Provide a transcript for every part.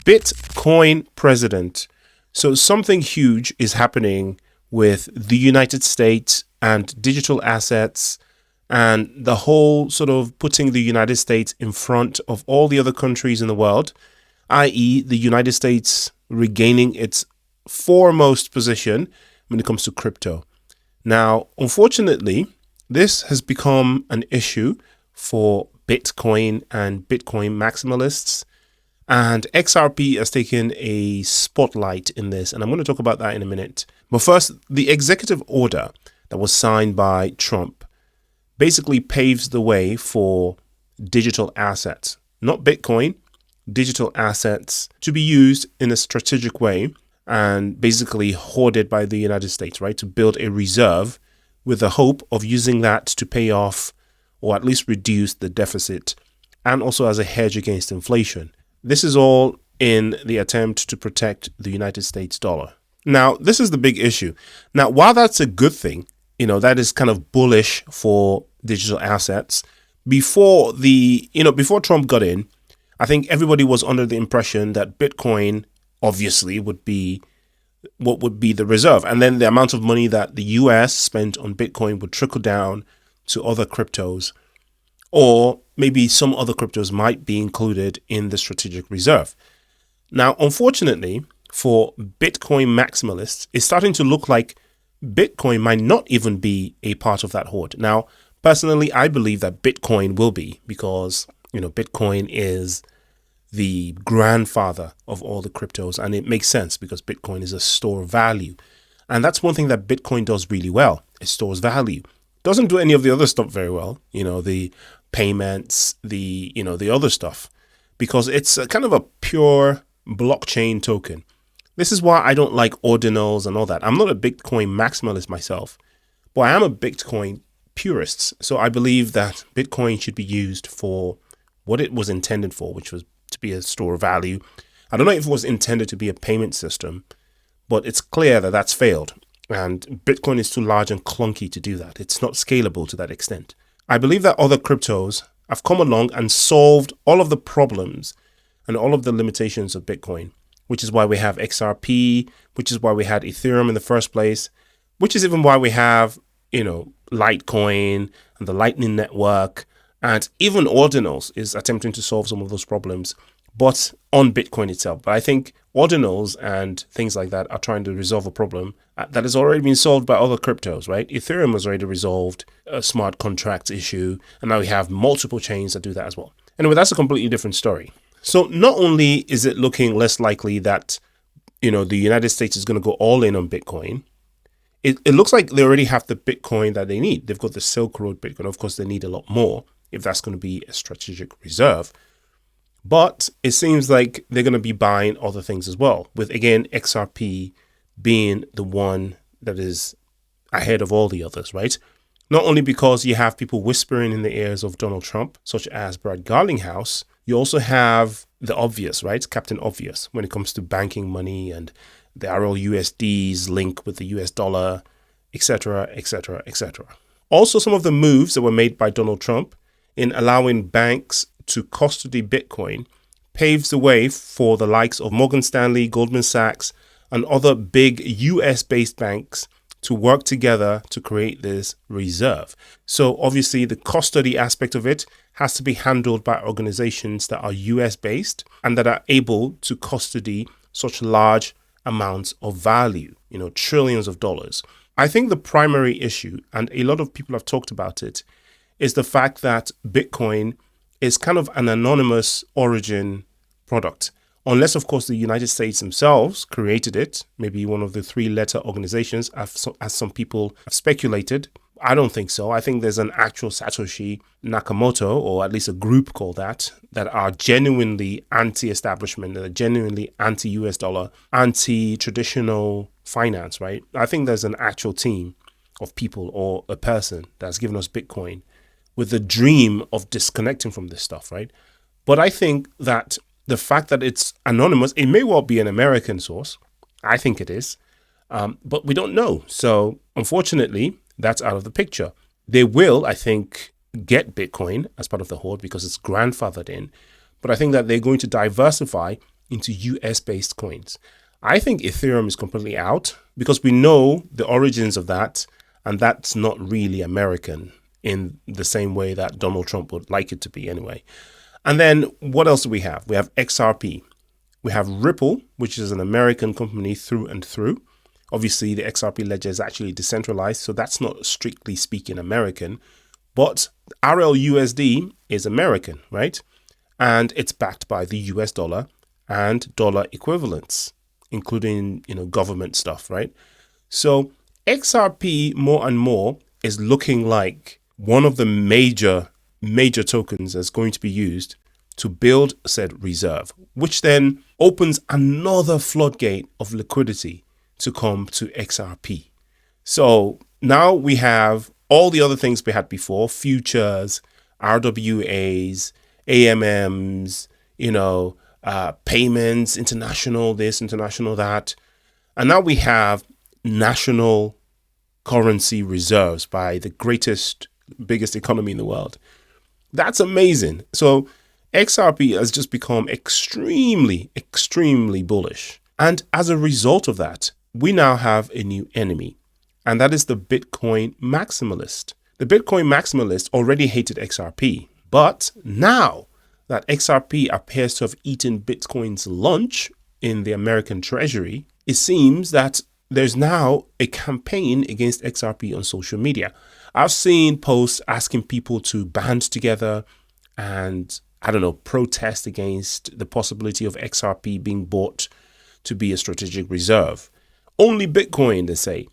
Bitcoin president. So something huge is happening with the United States and digital assets and the whole sort of putting the United States in front of all the other countries in the world, i.e. the United States regaining its foremost position when it comes to crypto. Now, unfortunately, this has become an issue for Bitcoin and Bitcoin maximalists. And XRP has taken a spotlight in this, and I'm going to talk about that in a minute. But first, the executive order that was signed by Trump basically paves the way for digital assets, not Bitcoin, digital assets to be used in a strategic way and basically hoarded by the United States, right? To build a reserve with the hope of using that to pay off or at least reduce the deficit and also as a hedge against inflation. This is all in the attempt to protect the United States dollar. Now, this is the big issue. Now, while that's a good thing, that is kind of bullish for digital assets. Before Trump got in, I think everybody was under the impression that Bitcoin obviously would be what would be the reserve. And then the amount of money that the US spent on Bitcoin would trickle down to other cryptos, or maybe some other cryptos might be included in the strategic reserve. Now, unfortunately, for Bitcoin maximalists, it's starting to look like Bitcoin might not even be a part of that hoard. Now, personally, I believe that Bitcoin will be, because, Bitcoin is the grandfather of all the cryptos, and it makes sense because Bitcoin is a store of value. And that's one thing that Bitcoin does really well. It stores value. Doesn't do any of the other stuff very well, the payments, the other stuff, because it's a kind of a pure blockchain token. This is why I don't like ordinals and all that. I'm not a Bitcoin maximalist myself, but I am a Bitcoin purist. So I believe that Bitcoin should be used for what it was intended for, which was to be a store of value. I don't know if it was intended to be a payment system, but it's clear that that's failed. And Bitcoin is too large and clunky to do that. It's not scalable to that extent. I believe that other cryptos have come along and solved all of the problems and all of the limitations of Bitcoin, which is why we have XRP, which is why we had Ethereum in the first place, which is even why we have, Litecoin and the Lightning Network, and even Ordinals is attempting to solve some of those problems, but on Bitcoin itself. But I think Ordinals and things like that are trying to resolve a problem that has already been solved by other cryptos, right? Ethereum has already resolved a smart contracts issue, and now we have multiple chains that do that as well. Anyway, that's a completely different story. So not only is it looking less likely that, the United States is going to go all in on Bitcoin, it looks like they already have the Bitcoin that they need. They've got the Silk Road Bitcoin. Of course, they need a lot more if that's going to be a strategic reserve. But it seems like they're going to be buying other things as well, with, again, XRP being the one that is ahead of all the others, right? Not only because you have people whispering in the ears of Donald Trump, such as Brad Garlinghouse, you also have the obvious, right? Captain Obvious when it comes to banking money and the RLUSD's link with the US dollar, etc., etc., etc. Also, some of the moves that were made by Donald Trump in allowing banks to custody Bitcoin paves the way for the likes of Morgan Stanley, Goldman Sachs, and other big US-based banks to work together to create this reserve. So obviously the custody aspect of it has to be handled by organizations that are US-based and that are able to custody such large amounts of value, trillions of dollars. I think the primary issue, and a lot of people have talked about it, is the fact that Bitcoin is kind of an anonymous origin product. Unless, of course, the United States themselves created it, maybe one of the three-letter organizations, as some people have speculated. I don't think so. I think there's an actual Satoshi Nakamoto, or at least a group called that are genuinely anti-establishment, that are genuinely anti-US dollar, anti-traditional finance, right? I think there's an actual team of people or a person that's given us Bitcoin with the dream of disconnecting from this stuff, right? But I think that the fact that it's anonymous, it may well be an American source. I think it is, but we don't know. So unfortunately, that's out of the picture. They will, I think, get Bitcoin as part of the hoard because it's grandfathered in. But I think that they're going to diversify into US based coins. I think Ethereum is completely out because we know the origins of that, and that's not really American in the same way that Donald Trump would like it to be anyway. And then what else do we have? We have XRP. We have Ripple, which is an American company through and through. Obviously, the XRP ledger is actually decentralized, so that's not strictly speaking American, but RLUSD is American, right? And it's backed by the US dollar and dollar equivalents, including, government stuff, right? So XRP more and more is looking like one of the major tokens that's going to be used to build said reserve, which then opens another floodgate of liquidity to come to XRP. So now we have all the other things we had before: futures, RWAs, AMMs, payments, international this, international that. And now we have national currency reserves by the biggest economy in the world. That's amazing. So XRP has just become extremely, extremely bullish. And as a result of that, we now have a new enemy, and that is the Bitcoin maximalist. The Bitcoin maximalist already hated XRP, but now that XRP appears to have eaten Bitcoin's lunch in the American Treasury, it seems that there's now a campaign against XRP on social media. I've seen posts asking people to band together and, protest against the possibility of XRP being bought to be a strategic reserve. Only Bitcoin, they say.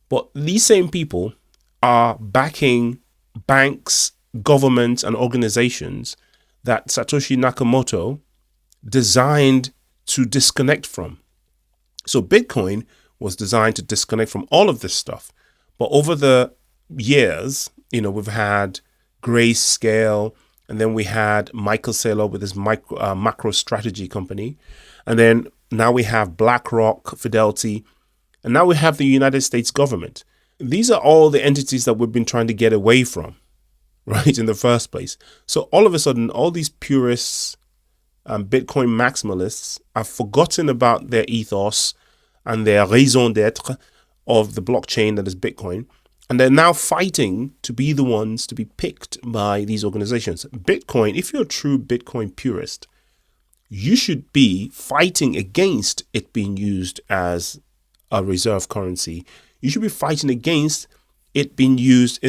But these same people are backing banks, governments, and organizations that Satoshi Nakamoto designed to disconnect from. So Bitcoin was designed to disconnect from all of this stuff. But over the years, we've had Grayscale, and then we had Michael Saylor with his macro strategy company. And then now we have BlackRock, Fidelity, and now we have the United States government. These are all the entities that we've been trying to get away from, right, in the first place. So all of a sudden, all these purists, Bitcoin maximalists, have forgotten about their ethos and their raison d'etre of the blockchain that is Bitcoin. And they're now fighting to be the ones to be picked by these organizations. Bitcoin, if you're a true Bitcoin purist, you should be fighting against it being used as a reserve currency. You should be fighting against it being used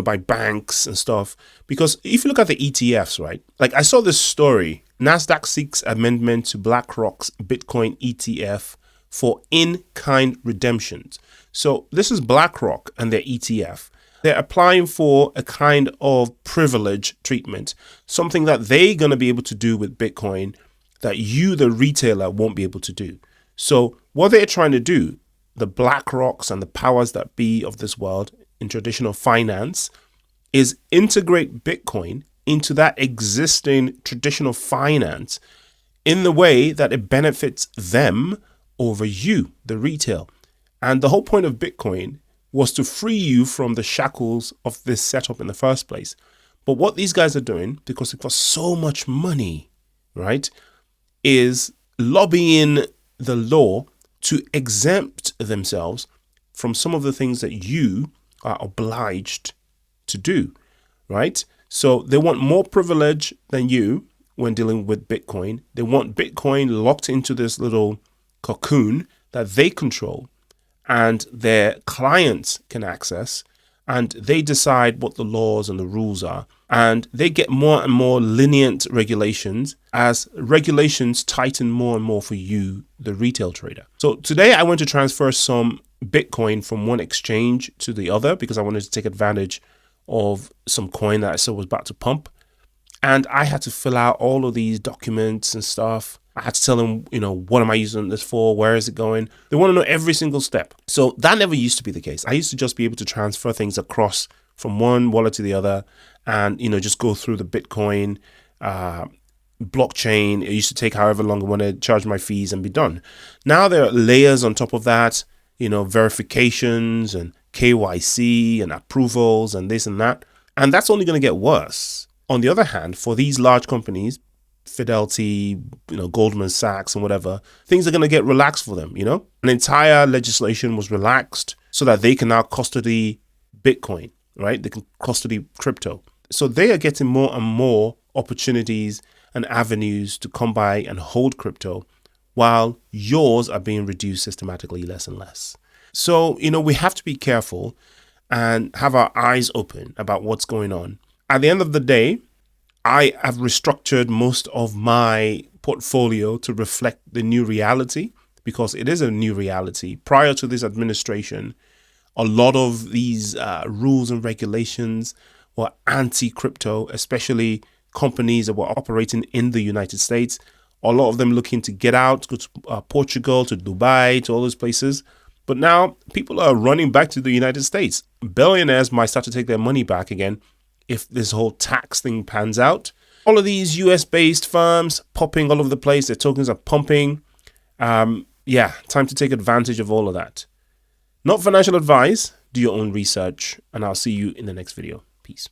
by banks and stuff. Because if you look at the ETFs, right? Like I saw this story, NASDAQ seeks amendment to BlackRock's Bitcoin ETF for in-kind redemptions. So this is BlackRock and their ETF. They're applying for a kind of privilege treatment, something that they're going to be able to do with Bitcoin that you, the retailer, won't be able to do. So what they're trying to do, the BlackRocks and the powers that be of this world in traditional finance, is integrate Bitcoin into that existing traditional finance in the way that it benefits them over you, the retail. And the whole point of Bitcoin was to free you from the shackles of this setup in the first place. But what these guys are doing, because it costs so much money, right, is lobbying the law to exempt themselves from some of the things that you are obliged to do, right? So they want more privilege than you when dealing with Bitcoin. They want Bitcoin locked into this little cocoon that they control and their clients can access, and they decide what the laws and the rules are. And they get more and more lenient regulations as regulations tighten more and more for you, the retail trader. So today I want to transfer some Bitcoin from one exchange to the other because I wanted to take advantage of some coin that I saw was about to pump. And I had to fill out all of these documents and stuff. I had to tell them, what am I using this for? Where is it going? They want to know every single step. So that never used to be the case. I used to just be able to transfer things across from one wallet to the other and, just go through the Bitcoin blockchain. It used to take however long I wanted, charge my fees and be done. Now there are layers on top of that, verifications and KYC and approvals and this and that. And that's only going to get worse. On the other hand, for these large companies, Fidelity, Goldman Sachs and whatever, things are going to get relaxed for them, An entire legislation was relaxed so that they can now custody Bitcoin, right? They can custody crypto. So they are getting more and more opportunities and avenues to come by and hold crypto, while yours are being reduced systematically less and less. So, we have to be careful and have our eyes open about what's going on. At the end of the day, I have restructured most of my portfolio to reflect the new reality, because it is a new reality. Prior to this administration, a lot of these rules and regulations were anti-crypto, especially companies that were operating in the United States. A lot of them looking to get out, go to Portugal, to Dubai, to all those places. But now people are running back to the United States. Billionaires might start to take their money back again if this whole tax thing pans out. All of these US-based firms popping all over the place, their tokens are pumping. Time to take advantage of all of that. Not financial advice. Do your own research, and I'll see you in the next video. Peace.